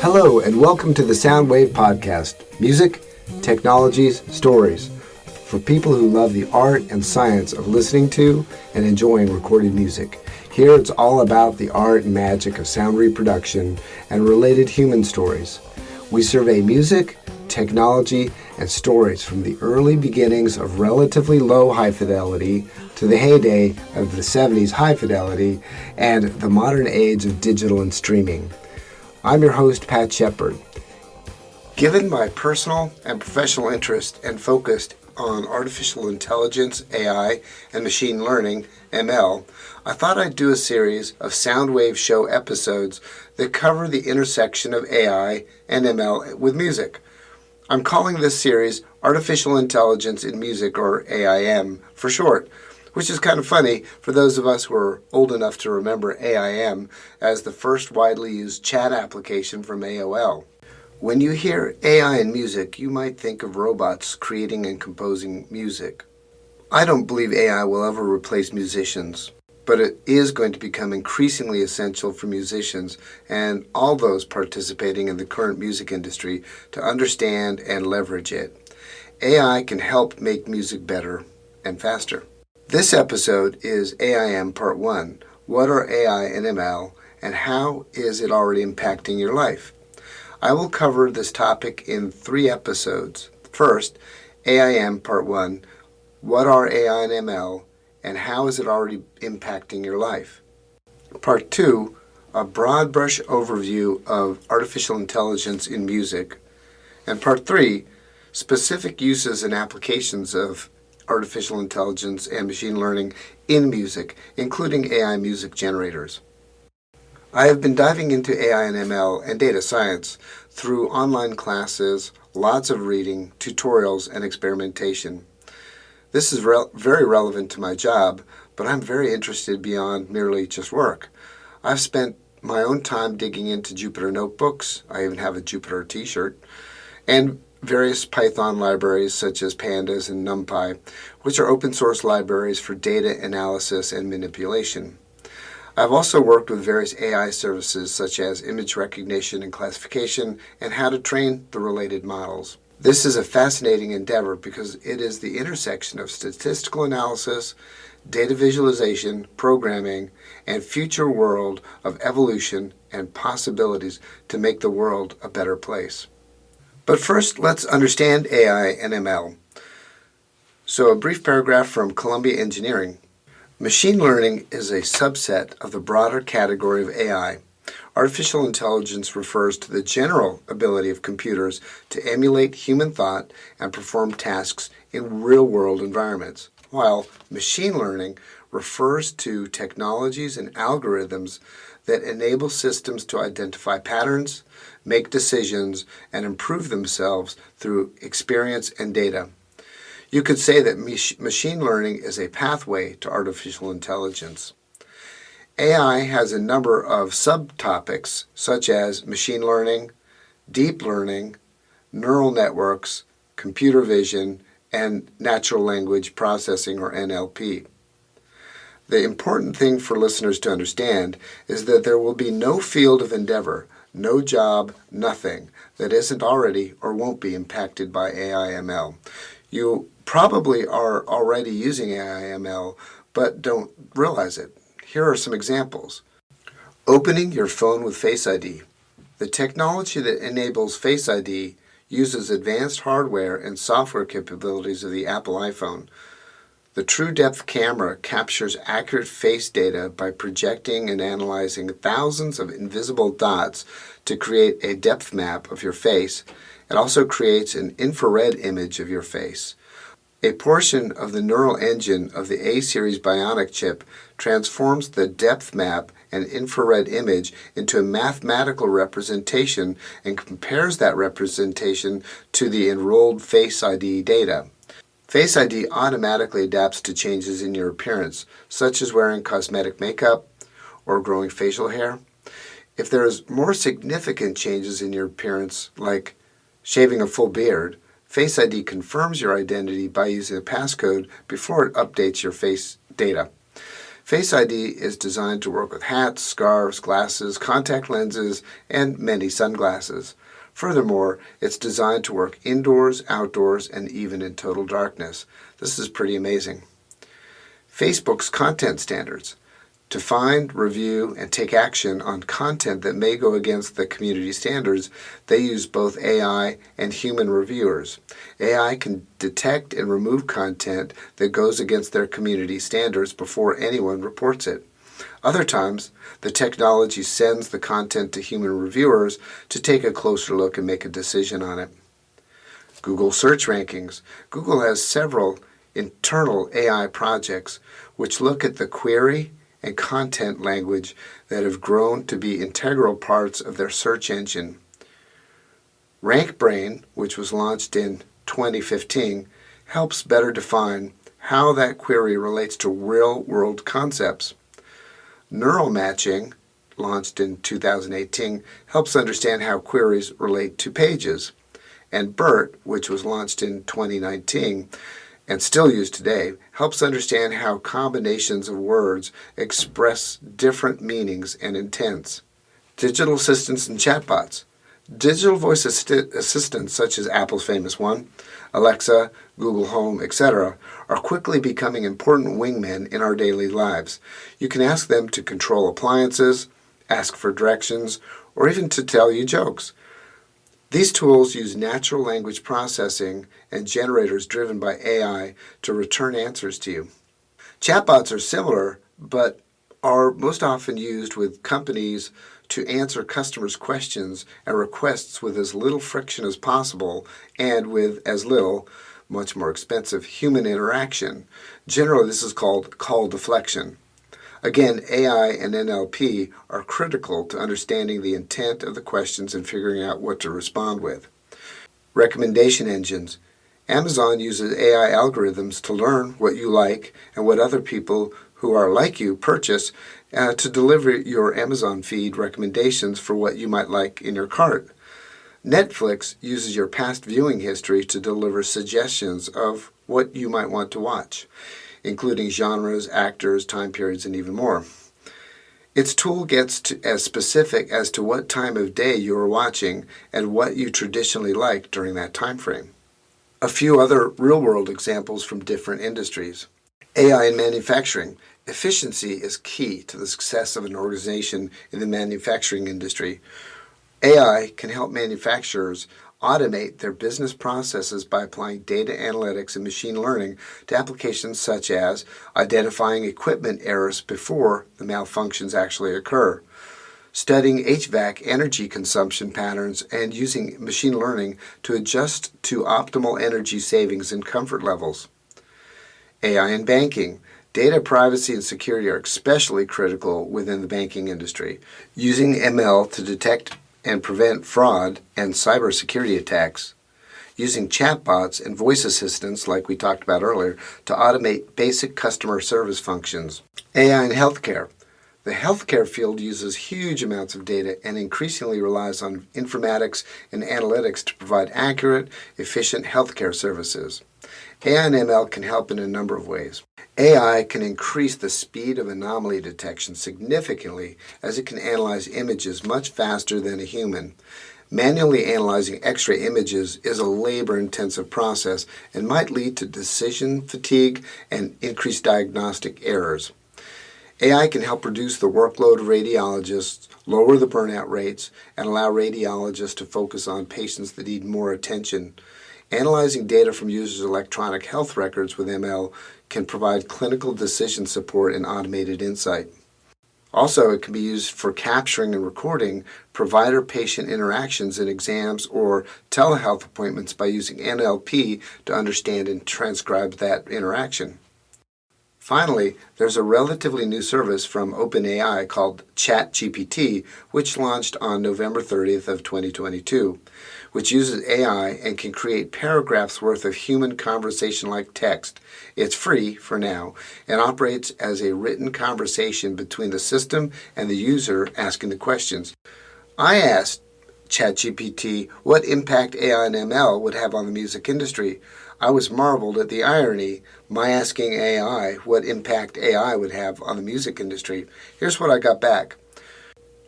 Hello, and welcome to the SoundWave Podcast, music, technologies, stories, for people who love the art and science of listening to and enjoying recorded music. Here it's all about the art and magic of sound reproduction and related human stories. We survey music, technology, and stories from the early beginnings of relatively low high fidelity to the heyday of the 70s high fidelity and the modern age of digital and streaming. I'm your host, Pat Shepard. Given my personal and professional interest and focused on artificial intelligence, AI, and machine learning, ML, I thought I'd do a series of SoundWaveShow episodes that cover the intersection of AI and ML with music. I'm calling this series Artificial Intelligence in Music, or AIM for short, which is kind of funny for those of us who are old enough to remember AIM as the first widely used chat application from AOL. When you hear AI in music, you might think of robots creating and composing music. I don't believe AI will ever replace musicians, but it is going to become increasingly essential for musicians and all those participating in the current music industry to understand and leverage it. AI can help make music better and faster. This episode is AIM Part 1, What are AI and ML, and how is it already impacting your life? I will cover this topic in 3 episodes. First, AIM Part 1, What are AI and ML, and how is it already impacting your life? Part 2, a broad brush overview of artificial intelligence in music. And Part 3, specific uses and applications of artificial intelligence and machine learning in music, including AI music generators. I have been diving into AI and ML and data science through online classes, lots of reading, tutorials, and experimentation. This is very relevant to my job, but I'm very interested beyond merely just work. I've spent my own time digging into Jupyter notebooks, I even have a Jupyter t-shirt, and various Python libraries such as Pandas and NumPy, which are open source libraries for data analysis and manipulation. I've also worked with various AI services such as image recognition and classification and how to train the related models. This is a fascinating endeavor because it is the intersection of statistical analysis, data visualization, programming, and future world of evolution and possibilities to make the world a better place. But first, let's understand AI and ML. So a brief paragraph from Columbia Engineering. Machine learning is a subset of the broader category of AI. Artificial intelligence refers to the general ability of computers to emulate human thought and perform tasks in real-world environments, while machine learning refers to technologies and algorithms that enable systems to identify patterns, make decisions, and improve themselves through experience and data. You could say that machine learning is a pathway to artificial intelligence. AI has a number of subtopics such as machine learning, deep learning, neural networks, computer vision, and natural language processing, or NLP. The important thing for listeners to understand is that there will be no field of endeavor, no job, nothing that isn't already or won't be impacted by AI/ML. You probably are already using AI/ML but don't realize it. Here are some examples. Opening your phone with Face ID. The technology that enables Face ID uses advanced hardware and software capabilities of the Apple iPhone. The True Depth camera captures accurate face data by projecting and analyzing thousands of invisible dots to create a depth map of your face. It also creates an infrared image of your face. A portion of the neural engine of the A-series Bionic chip transforms the depth map and infrared image into a mathematical representation and compares that representation to the enrolled Face ID data. Face ID automatically adapts to changes in your appearance, such as wearing cosmetic makeup or growing facial hair. If there's more significant changes in your appearance, like shaving a full beard, Face ID confirms your identity by using a passcode before it updates your face data. Face ID is designed to work with hats, scarves, glasses, contact lenses, and many sunglasses. Furthermore, it's designed to work indoors, outdoors, and even in total darkness. This is pretty amazing. Facebook's content standards. To find, review, and take action on content that may go against the community standards, they use both AI and human reviewers. AI can detect and remove content that goes against their community standards before anyone reports it. Other times, the technology sends the content to human reviewers to take a closer look and make a decision on it. Google search rankings. Google has several internal AI projects which look at the query and content language that have grown to be integral parts of their search engine. RankBrain, which was launched in 2015, helps better define how that query relates to real-world concepts. Neural matching, launched in 2018, helps understand how queries relate to pages. And BERT, which was launched in 2019, and still used today, helps understand how combinations of words express different meanings and intents. Digital assistants and chatbots. Digital voice assistants such as Apple's famous one, Alexa, Google Home, etc., are quickly becoming important wingmen in our daily lives. You can ask them to control appliances, ask for directions, or even to tell you jokes. These tools use natural language processing and generators driven by AI to return answers to you. Chatbots are similar, but are most often used with companies to answer customers' questions and requests with as little friction as possible and with as little, much more expensive, human interaction. Generally, this is called call deflection. Again, AI and NLP are critical to understanding the intent of the questions and figuring out what to respond with. Recommendation engines. Amazon uses AI algorithms to learn what you like and what other people who are like you purchase to deliver your Amazon feed recommendations for what you might like in your cart. Netflix uses your past viewing history to deliver suggestions of what you might want to watch, including genres, actors, time periods, and even more. Its tool gets as specific as to what time of day you are watching and what you traditionally like during that time frame. A few other real-world examples from different industries. AI in manufacturing. Efficiency is key to the success of an organization in the manufacturing industry. AI can help manufacturers automate their business processes by applying data analytics and machine learning to applications such as identifying equipment errors before the malfunctions actually occur, studying HVAC energy consumption patterns, and using machine learning to adjust to optimal energy savings and comfort levels. AI in banking. Data privacy and security are especially critical within the banking industry. Using ML to detect and prevent fraud and cybersecurity attacks, using chatbots and voice assistants like we talked about earlier to automate basic customer service functions. AI in healthcare. The healthcare field uses huge amounts of data and increasingly relies on informatics and analytics to provide accurate, efficient healthcare services. AI and ML can help in a number of ways. AI can increase the speed of anomaly detection significantly as it can analyze images much faster than a human. Manually analyzing X-ray images is a labor-intensive process and might lead to decision fatigue and increased diagnostic errors. AI can help reduce the workload of radiologists, lower the burnout rates, and allow radiologists to focus on patients that need more attention. Analyzing data from users' electronic health records with ML can provide clinical decision support and automated insight. Also, it can be used for capturing and recording provider-patient interactions in exams or telehealth appointments by using NLP to understand and transcribe that interaction. Finally, there's a relatively new service from OpenAI called ChatGPT, which launched on November 30th of 2022, which uses AI and can create paragraphs worth of human conversation-like text. It's free for now and operates as a written conversation between the system and the user asking the questions. I asked ChatGPT what impact AI and ML would have on the music industry. I was marveled at the irony, my asking AI what impact AI would have on the music industry. Here's what I got back.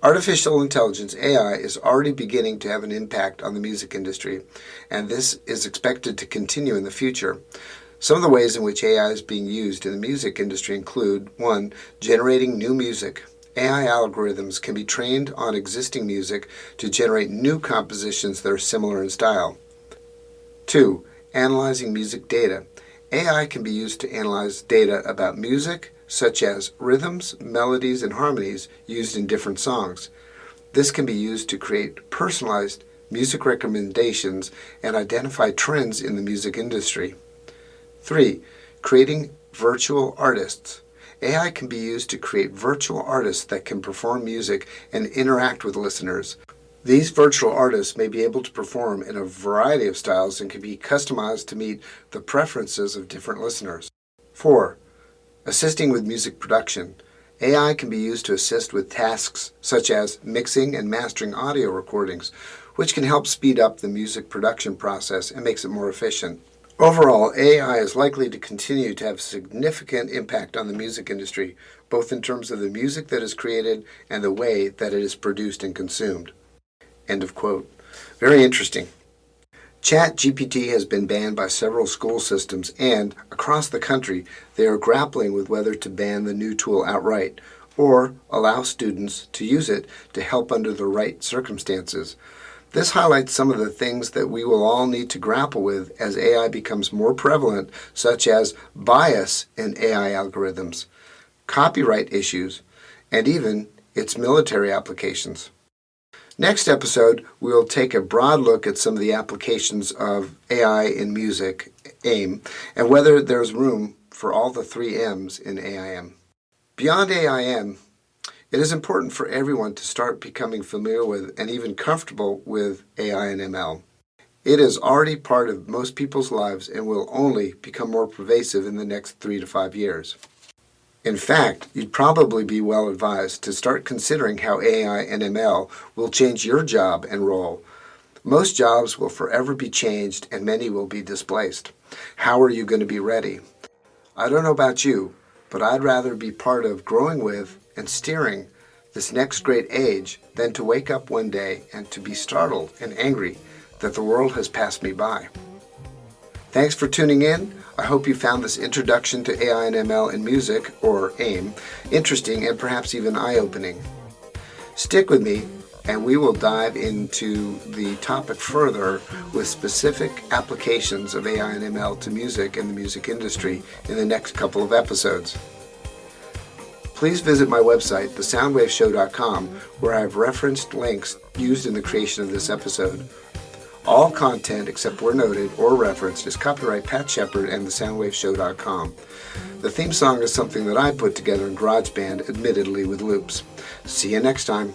Artificial intelligence, AI, is already beginning to have an impact on the music industry, and this is expected to continue in the future. Some of the ways in which AI is being used in the music industry include 1. Generating new music. AI algorithms can be trained on existing music to generate new compositions that are similar in style. 2. Analyzing music data. AI can be used to analyze data about music, such as rhythms, melodies, and harmonies used in different songs. This can be used to create personalized music recommendations and identify trends in the music industry. 3. Creating virtual artists. AI can be used to create virtual artists that can perform music and interact with listeners. These virtual artists may be able to perform in a variety of styles and can be customized to meet the preferences of different listeners. 4. Assisting with music production. AI can be used to assist with tasks such as mixing and mastering audio recordings, which can help speed up the music production process and makes it more efficient. Overall, AI is likely to continue to have significant impact on the music industry, both in terms of the music that is created and the way that it is produced and consumed. End of quote. Very interesting. ChatGPT has been banned by several school systems, and across the country they are grappling with whether to ban the new tool outright or allow students to use it to help under the right circumstances. This highlights some of the things that we will all need to grapple with as AI becomes more prevalent, such as bias in AI algorithms, copyright issues, and even its military applications. Next episode, we will take a broad look at some of the applications of AI in music, AIM, and whether there's room for all the 3 M's in AIM. Beyond AIM, it is important for everyone to start becoming familiar with and even comfortable with AI and ML. It is already part of most people's lives and will only become more pervasive in the next 3 to 5 years. In fact, you'd probably be well advised to start considering how AI and ML will change your job and role. Most jobs will forever be changed and many will be displaced. How are you going to be ready? I don't know about you, but I'd rather be part of growing with and steering this next great age than to wake up one day and to be startled and angry that the world has passed me by. Thanks for tuning in. I hope you found this introduction to AI and ML in music, or AIM, interesting and perhaps even eye-opening. Stick with me and we will dive into the topic further with specific applications of AI and ML to music and the music industry in the next couple of episodes. Please visit my website, thesoundwaveshow.com, where I have referenced links used in the creation of this episode. All content, except where noted or referenced, is copyright Pat Shepard and thesoundwaveshow.com. The theme song is something that I put together in GarageBand, admittedly with loops. See you next time.